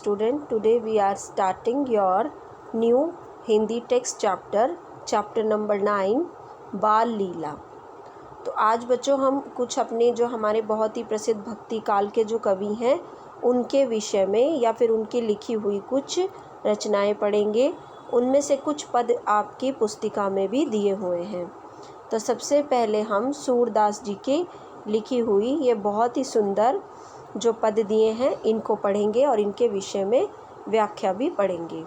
Student, today we are starting your new Hindi text chapter number 9 बाल लीला। तो आज बच्चों हम कुछ अपने जो हमारे बहुत ही प्रसिद्ध भक्ति काल के जो कवि हैं उनके विषय में या फिर उनकी लिखी हुई कुछ रचनाएं पढ़ेंगे। उनमें से कुछ पद आपकी पुस्तिका में भी दिए हुए हैं। तो सबसे पहले हम सूरदास जी की लिखी हुई ये बहुत ही सुंदर जो पद दिए हैं इनको पढ़ेंगे और इनके विषय में व्याख्या भी पढ़ेंगे।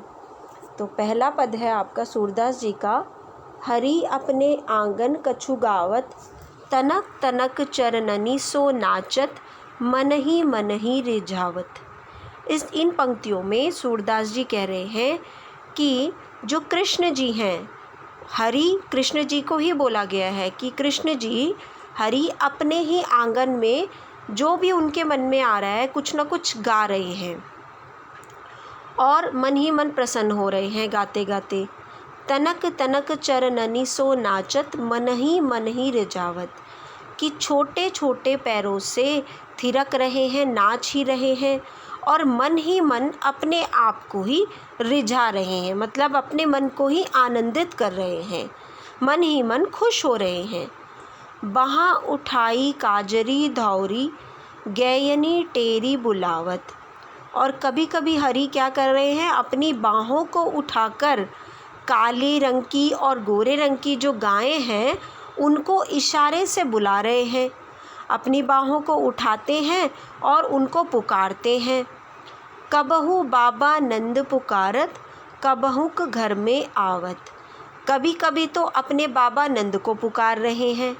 तो पहला पद है आपका सूरदास जी का, हरि अपने आंगन कछु गावत, तनक तनक चरणनी सो नाचत, मन ही रिझावत। इन पंक्तियों में सूरदास जी कह रहे हैं कि जो कृष्ण जी हैं, हरि कृष्ण जी को ही बोला गया है कि कृष्ण जी हरि अपने ही आंगन में जो भी उनके मन में आ रहा है कुछ ना कुछ गा रहे हैं और मन ही मन प्रसन्न हो रहे हैं गाते गाते। तनक तनक चरणनी सो नाचत, मन ही रिझावत, कि छोटे छोटे पैरों से थिरक रहे हैं, नाच ही रहे हैं और मन ही मन अपने आप को ही रिझा रहे हैं, मतलब अपने मन को ही आनंदित कर रहे हैं, मन ही मन खुश हो रहे हैं। बाहाँ उठाई काजरी धौरी, गैयनी टेरी बुलावत। और कभी कभी हरि क्या कर रहे हैं, अपनी बाहों को उठाकर काले रंग की और गोरे रंग की जो गायें हैं उनको इशारे से बुला रहे हैं, अपनी बाहों को उठाते हैं और उनको पुकारते हैं। कबहू बाबा नंद पुकारत, कबहुक घर में आवत। कभी कभी तो अपने बाबा नंद को पुकार रहे हैं,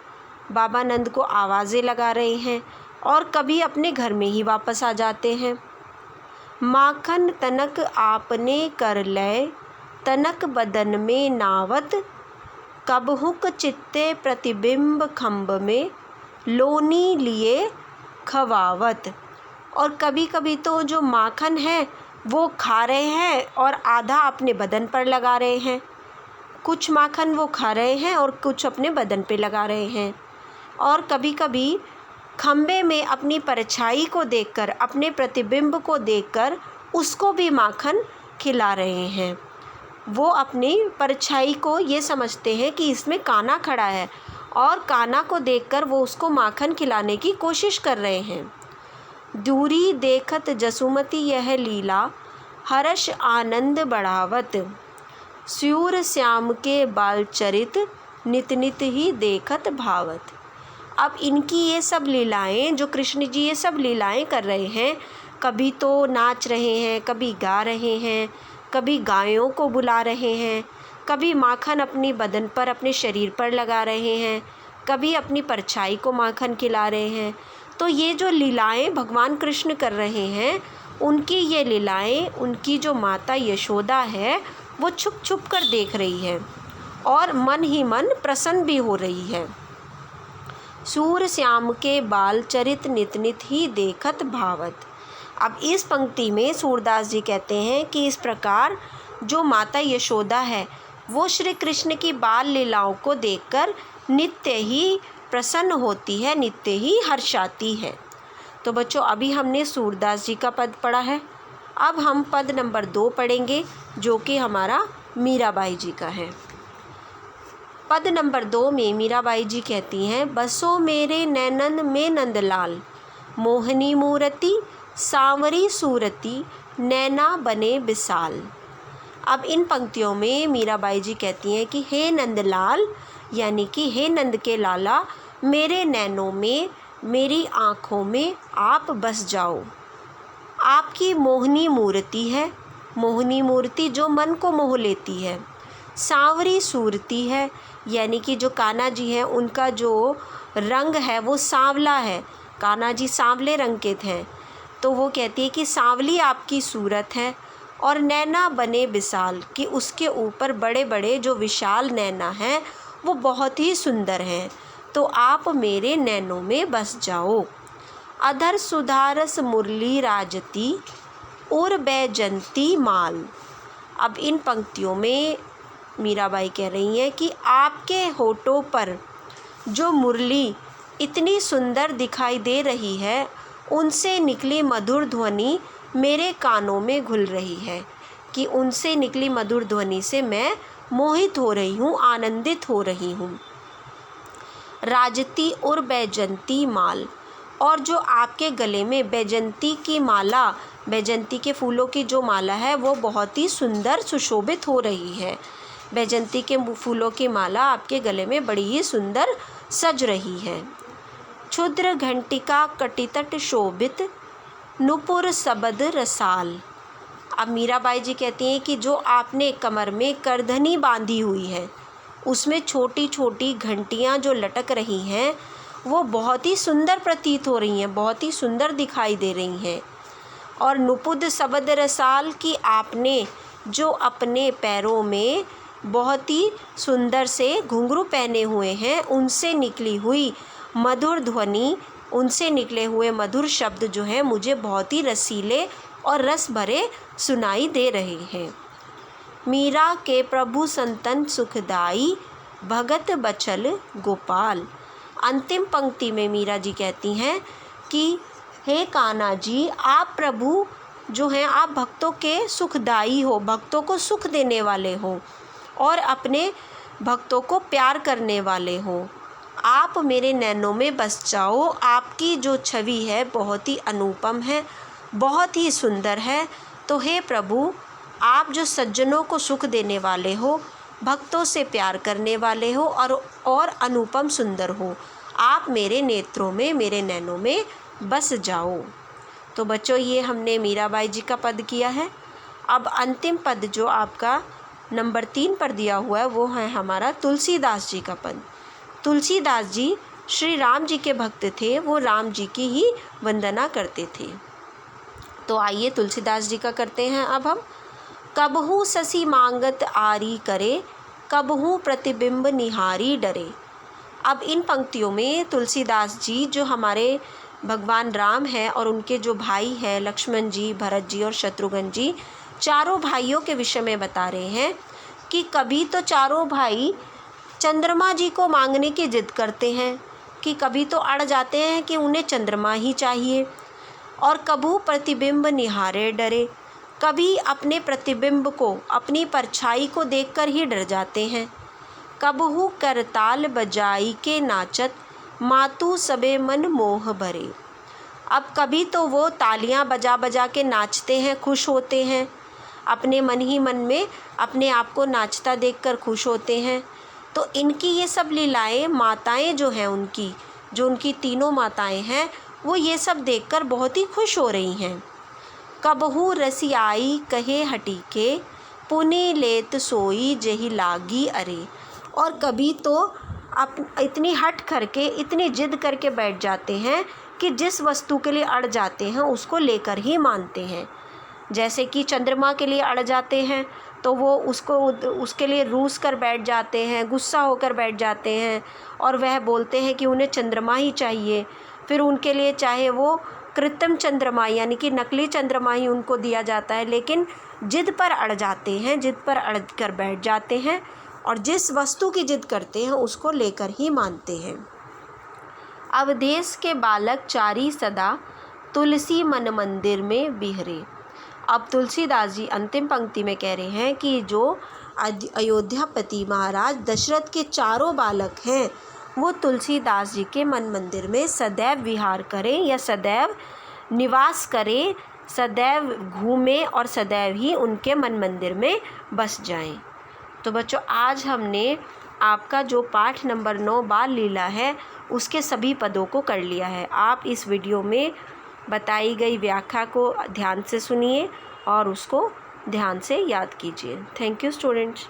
बाबा नंद को आवाज़ें लगा रहे हैं और कभी अपने घर में ही वापस आ जाते हैं। माखन तनक आपने कर लय, तनक बदन में नावत, कबहुक चित्ते प्रतिबिंब खम्ब में, लोनी लिए खवावत। और कभी कभी तो जो माखन है वो खा रहे हैं और आधा अपने बदन पर लगा रहे हैं, कुछ माखन वो खा रहे हैं और कुछ अपने बदन पे लगा रहे हैं। और कभी कभी खम्बे में अपनी परछाई को देखकर, अपने प्रतिबिंब को देखकर उसको भी माखन खिला रहे हैं। वो अपनी परछाई को ये समझते हैं कि इसमें कान्हा खड़ा है और कान्हा को देखकर वो उसको माखन खिलाने की कोशिश कर रहे हैं। दूरी देखत जसुमती यह लीला, हर्ष आनंद बढ़ावत, सूर श्याम के बाल चरित, नित नित ही देखत भावत। अब इनकी ये सब लीलाएं, जो कृष्ण जी ये सब लीलाएं कर रहे हैं, कभी तो नाच रहे हैं, कभी गा रहे हैं, कभी गायों को बुला रहे हैं, कभी माखन अपनी बदन पर, अपने शरीर पर लगा रहे हैं, कभी अपनी परछाई को माखन खिला रहे हैं। तो ये जो लीलाएं भगवान कृष्ण कर रहे हैं, उनकी ये लीलाएं उनकी जो माता यशोदा है वो छुप छुप कर देख रही है और मन ही मन प्रसन्न भी हो रही है। सूर श्याम के बाल चरित, नित नित ही देखत भावत। अब इस पंक्ति में सूरदास जी कहते हैं कि इस प्रकार जो माता यशोदा है वो श्री कृष्ण की बाल लीलाओं को देखकर नित्य ही प्रसन्न होती है, नित्य ही हर्षाती है। तो बच्चों अभी हमने सूरदास जी का पद पढ़ा है, अब हम पद नंबर 2 पढ़ेंगे जो कि हमारा मीराबाई जी का है। पद नंबर 2 में मीराबाई जी कहती हैं, बसो मेरे नैनन में नंदलाल, मोहनी मूरति सांवरी सूरती, नैना बने विशाल। अब इन पंक्तियों में मीराबाई जी कहती हैं कि हे नंदलाल, यानी कि हे नंद के लाला, मेरे नैनों में, मेरी आँखों में आप बस जाओ। आपकी मोहनी मूर्ति है, मोहनी मूर्ति जो मन को मोह लेती है। सांवरी सूरती है, यानी कि जो कान्हा जी हैं उनका जो रंग है वो सांवला है, कान्हा जी सांवले रंग के थे। तो वो कहती है कि सांवली आपकी सूरत है और नैना बने विशाल, कि उसके ऊपर बड़े बड़े जो विशाल नैना हैं वो बहुत ही सुंदर हैं, तो आप मेरे नैनों में बस जाओ। अधर सुधारस मुरली राजती, उर बैजंती माल। अब इन पंक्तियों में मीराबाई कह रही हैं कि आपके होठों पर जो मुरली इतनी सुंदर दिखाई दे रही है, उनसे निकली मधुर ध्वनि मेरे कानों में घुल रही है, कि उनसे निकली मधुर ध्वनि से मैं मोहित हो रही हूँ, आनंदित हो रही हूँ। राजती और बैजंती माल, और जो आपके गले में बैजंती की माला, बैजंती के फूलों की जो माला है वो बहुत ही सुंदर सुशोभित हो रही है। बैजंती के फूलों की माला आपके गले में बड़ी ही सुंदर सज रही है। क्षुद्र घंटिका कटितट शोभित, नुपुर सबद रसाल। अब मीराबाई जी कहती हैं कि जो आपने कमर में करधनी बांधी हुई है, उसमें छोटी छोटी घंटियाँ जो लटक रही हैं वो बहुत ही सुंदर प्रतीत हो रही हैं, बहुत ही सुंदर दिखाई दे रही हैं। और नुपुद सबद रसाल, की आपने जो अपने पैरों में बहुत ही सुंदर से घुंघरू पहने हुए हैं, उनसे निकली हुई मधुर ध्वनि, उनसे निकले हुए मधुर शब्द जो हैं मुझे बहुत ही रसीले और रस भरे सुनाई दे रहे हैं। मीरा के प्रभु संतन सुखदाई, भगत बचल गोपाल। अंतिम पंक्ति में मीरा जी कहती हैं कि हे कान्हा जी, आप प्रभु जो हैं आप भक्तों के सुखदाई हो, भक्तों को सुख देने वाले हो और अपने भक्तों को प्यार करने वाले हो। आप मेरे नैनों में बस जाओ। आपकी जो छवि है बहुत ही अनुपम है, बहुत ही सुंदर है। तो हे प्रभु, आप जो सज्जनों को सुख देने वाले हो, भक्तों से प्यार करने वाले हो और अनुपम सुंदर हो, आप मेरे नेत्रों में, मेरे नैनों में बस जाओ। तो बच्चों, ये हमने मीराबाई जी का पद किया है। अब अंतिम पद जो आपका नंबर 3 पर दिया हुआ है वो है हमारा तुलसीदास जी का पद। तुलसीदास जी श्री राम जी के भक्त थे, वो राम जी की ही वंदना करते थे। तो आइए तुलसीदास जी का करते हैं अब हम। कबहू ससी मांगत आरी करे, कबहू प्रतिबिंब निहारी डरे। अब इन पंक्तियों में तुलसीदास जी जो हमारे भगवान राम हैं और उनके जो भाई हैं लक्ष्मण जी, भरत जी और शत्रुघ्न जी, चारों भाइयों के विषय में बता रहे हैं कि कभी तो चारों भाई चंद्रमा जी को मांगने की जिद करते हैं, कि कभी तो अड़ जाते हैं कि उन्हें चंद्रमा ही चाहिए, और कबहू प्रतिबिंब निहारे डरे, कभी अपने प्रतिबिंब को, अपनी परछाई को देखकर ही डर जाते हैं। कबहू करताल बजाई के नाचत, मातू सबे मन मोह भरे। अब कभी तो वो तालियां बजा बजा के नाचते हैं, खुश होते हैं, अपने मन ही मन में अपने आप को नाचता देखकर खुश होते हैं। तो इनकी ये सब लीलाएं, माताएं जो हैं उनकी, जो उनकी तीनों माताएं हैं, वो ये सब देखकर बहुत ही खुश हो रही हैं। कबहू रसियाई कहे हटी के, पुनि लेत सोई जही लागी अरे। और कभी तो इतनी हट करके, इतनी जिद करके बैठ जाते हैं कि जिस वस्तु के लिए अड़ जाते हैं उसको लेकर ही मानते हैं। जैसे कि चंद्रमा के लिए अड़ जाते हैं तो वो उसके लिए रूस कर बैठ जाते हैं, गुस्सा होकर बैठ जाते हैं और वह बोलते हैं कि उन्हें चंद्रमा ही चाहिए। फिर उनके लिए चाहे वो कृत्रिम चंद्रमा यानी कि नकली चंद्रमा ही उनको दिया जाता है, लेकिन जिद पर अड़ जाते हैं, जिद पर अड़ कर बैठ जाते हैं और जिस वस्तु की जिद करते हैं उसको लेकर ही मानते हैं। अवधेश के बालक चारी सदा, तुलसी मन मंदिर में बिहरे। अब तुलसीदास जी अंतिम पंक्ति में कह रहे हैं कि जो अयोध्यापति महाराज दशरथ के चारों बालक हैं वो तुलसीदास जी के मन मंदिर में सदैव विहार करें या सदैव निवास करें, सदैव घूमें और सदैव ही उनके मन मंदिर में बस जाएं। तो बच्चों, आज हमने आपका जो पाठ नंबर 9 बाल लीला है उसके सभी पदों को कर लिया है। आप इस वीडियो में बताई गई व्याख्या को ध्यान से सुनिए और उसको ध्यान से याद कीजिए। Thank you students.